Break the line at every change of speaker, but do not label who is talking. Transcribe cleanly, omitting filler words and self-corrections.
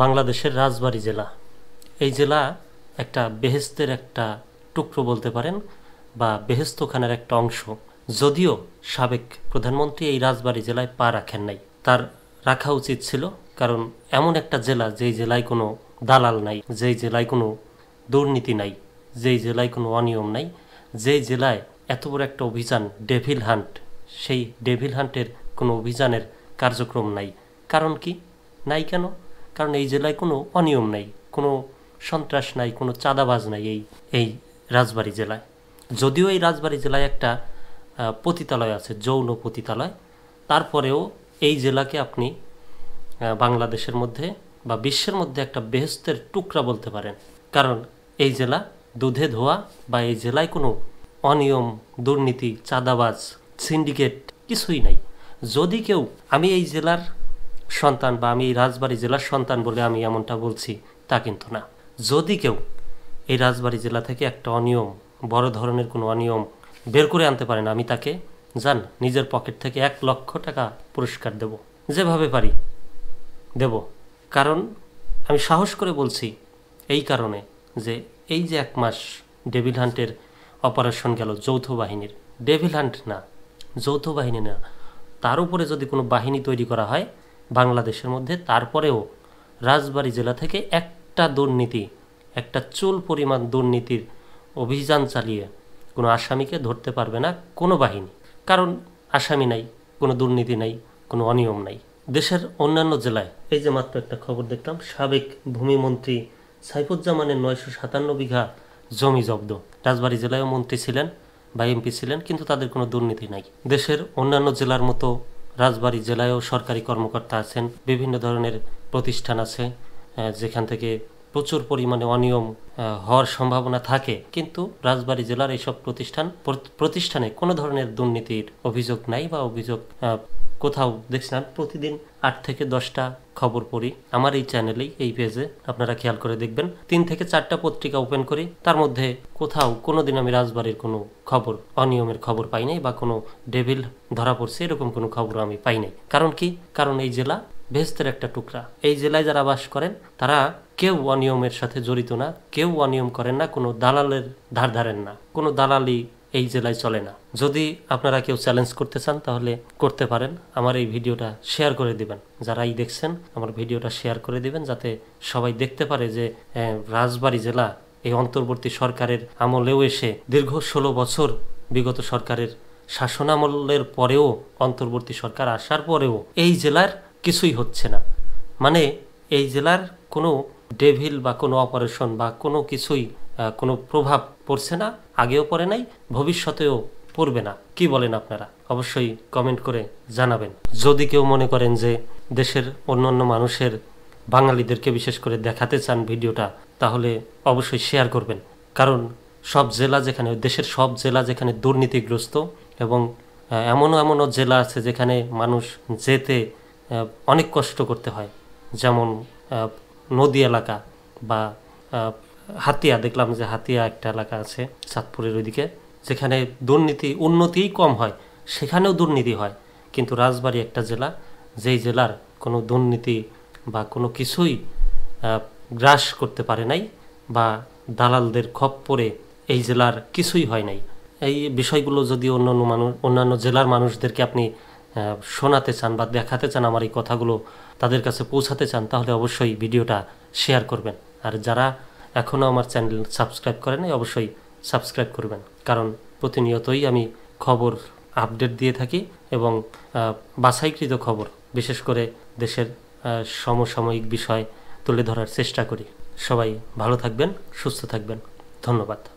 বাংলাদেশের রাজবাড়ী জেলা। এই জেলা একটা বেহেশতের একটা টুকরো বলতে পারেন, বা বেহেশতখানার একটা অংশ। যদিও সাবেক প্রধানমন্ত্রী এই রাজবাড়ী জেলায় পা রাখেন নাই, তার রাখা উচিত ছিল। কারণ এমন একটা জেলা, যেই জেলায় কোনো দালাল নাই, যেই জেলায় কোনো দুর্নীতি নাই, যেই জেলায় কোনো অনিয়ম নাই, যেই জেলায় এত বড় একটা অভিযান ডেভিল হান্ট, সেই ডেভিল হান্টের কোনো অভিযানের কার্যক্রম নাই। কারণ কি নাই কেন? কারণ এই জেলায় কোনো অনিয়ম নাই, কোনো সন্ত্রাস নাই, কোনো চাঁদাবাজ নাই এই রাজবাড়ী জেলায়। যদিও এই রাজবাড়ী জেলায় একটা পতিতালয় আছে, যৌন পতিতালয়, তারপরেও এই জেলাকে আপনি বাংলাদেশের মধ্যে বা বিশ্বের মধ্যে একটা বেহেশতের টুকরা বলতে পারেন। কারণ এই জেলা দুধে ধোয়া, বা এই জেলায় কোনো অনিয়ম, দুর্নীতি, চাঁদাবাজ, সিন্ডিকেট কিছুই নাই। যদি কেউ, আমি এই জেলার সন্তান বা আমি এই রাজবাড়ী জেলার সন্তান বলে আমি এমনটা বলছি তা কিন্তু না। যদি কেউ এই রাজবাড়ী জেলা থেকে একটা অনিয়ম, বড় ধরনের কোনো অনিয়ম বের করে আনতে পারেন, আমি তাকে নিজের পকেট থেকে 1 লক্ষ টাকা পুরস্কার দেব, যেভাবে পারি দেব। কারণ আমি সাহস করে বলছি এই কারণে যে এই যে 1 মাস ডেভিল হান্টের অপারেশন গেল, যৌথ বাহিনীর, ডেভিল হান্ট না, যৌথ বাহিনী না, তার উপরে যদি কোনো বাহিনী তৈরি করা হয় বাংলাদেশের মধ্যে, তারপরেও রাজবাড়ী জেলা থেকে একটা দুর্নীতি, একটা চুল পরিমাণ দুর্নীতির অভিযান চালিয়ে কোনো আসামিকে ধরতে পারবে না কোনো বাহিনী। কারণ আসামি নাই, কোনো দুর্নীতি নাই, কোনো অনিয়ম নাই। দেশের অন্যান্য জেলায়, এই যে মাত্র একটা খবর দেখলাম, সাবেক ভূমিমন্ত্রী সাইফুজ্জামানের 957 বিঘা জমি জব্দ। রাজবাড়ী জেলায়ও মন্ত্রী ছিলেন বা এমপি ছিলেন, কিন্তু তাদের কোনো দুর্নীতি নাই। দেশের অন্যান্য জেলার মতো রাজবাড়ী জেলায়ও সরকারি কর্মকর্তা আছেন, বিভিন্ন ধরনের প্রতিষ্ঠান আছে যেখান থেকে প্রচুর পরিমাণে অনিয়ম হওয়ার সম্ভাবনা থাকে, কিন্তু রাজবাড়ী জেলার এইসব প্রতিষ্ঠানে কোনো ধরনের দুর্নীতির অভিযোগ নাই, বা অভিযোগ কোথাও দেখছি না। প্রতিদিন 8 থেকে 10টা খবর পড়ি আমার এই চ্যানেলেই, এই পেজে, আপনারা খেয়াল করে দেখবেন। 3 থেকে 4টা পত্রিকা ওপেন করি, তার মধ্যে কোথাও কোনোদিন আমি রাজবাড়ির কোনো খবর, অনিয়মের খবর পাই নাই, বা কোনো ডেভিল ধরা পড়ছে এরকম কোনো খবর আমি পাই নাই। কারণ কি? কারণ এই জেলা বেহেশতের একটা টুকরা। এই জেলায় যারা বাস করেন তারা কেউ অনিয়মের সাথে জড়িত না, কেউ অনিয়ম করেন না, কোনো দালালের ধার ধারেন না, কোনো দালালি এই জেলায় চলে না। যদি আপনারা কেউ চ্যালেঞ্জ করতে চান তাহলে করতে পারেন, আমার এই ভিডিওটা শেয়ার করে দিবেন। যারাই দেখছেন আমার ভিডিওটা শেয়ার করে দিবেন, যাতে সবাই দেখতে পারে যে রাজবাড়ী জেলা এই অন্তর্বর্তী সরকারের আমলেও এসে দীর্ঘ 16 বছর বিগত সরকারের শাসনামলের পরেও, অন্তর্বর্তী সরকার আসার পরেও এই জেলার কিছুই হচ্ছে না। মানে এই জেলার কোনো ডেভিল বা কোনো অপারেশন বা কোনো কিছুই, কোনো প্রভাব পড়ছে না, আগেও পড়ে নাই, ভবিষ্যতেও পড়বে না। কি বলেন আপনারা? অবশ্যই কমেন্ট করে জানাবেন। যদি কেউ মনে করেন যে দেশের অন্যান্য মানুষের, বাঙালিদেরকে বিশেষ করে দেখাতে চান ভিডিওটা, তাহলে অবশ্যই শেয়ার করবেন। কারণ সব জেলা যেখানে, দেশের সব জেলা যেখানে দুর্নীতিগ্রস্ত, এবং এমনও জেলা আছে যেখানে মানুষ যেতে অনেক কষ্ট করতে হয়, যেমন নদী এলাকা বা হাতিয়া, দেখলাম যে হাতিয়া একটা এলাকা আছে চাঁদপুরের ওইদিকে, যেখানে উন্নতিই কম হয়, সেখানেও দুর্নীতি হয়। কিন্তু রাজবাড়ী একটা জেলা, যেই জেলার কোনো দুর্নীতি বা কোনো কিছুই গ্রাস করতে পারে নাই, বা দালালদের খপ্পরে এই জেলার কিছুই হয় নাই। এই বিষয়গুলো যদি অন্যান্য জেলার মানুষদেরকে আপনি শোনাতে চান বা দেখাতে চান, আমার এই কথাগুলো তাদের কাছে পৌঁছাতে চান, তাহলে অবশ্যই ভিডিওটা শেয়ার করবেন। আর যারা এখনও আমার চ্যানেল সাবস্ক্রাইব করেন নাই, অবশ্যই সাবস্ক্রাইব করবেন। কারণ প্রতিনিয়তই আমি খবর আপডেট দিয়ে থাকি, এবং বাছাইকৃত খবর, বিশেষ করে দেশের সমসাময়িক বিষয় তুলে ধরার চেষ্টা করি। সবাই ভালো থাকবেন, সুস্থ থাকবেন। ধন্যবাদ।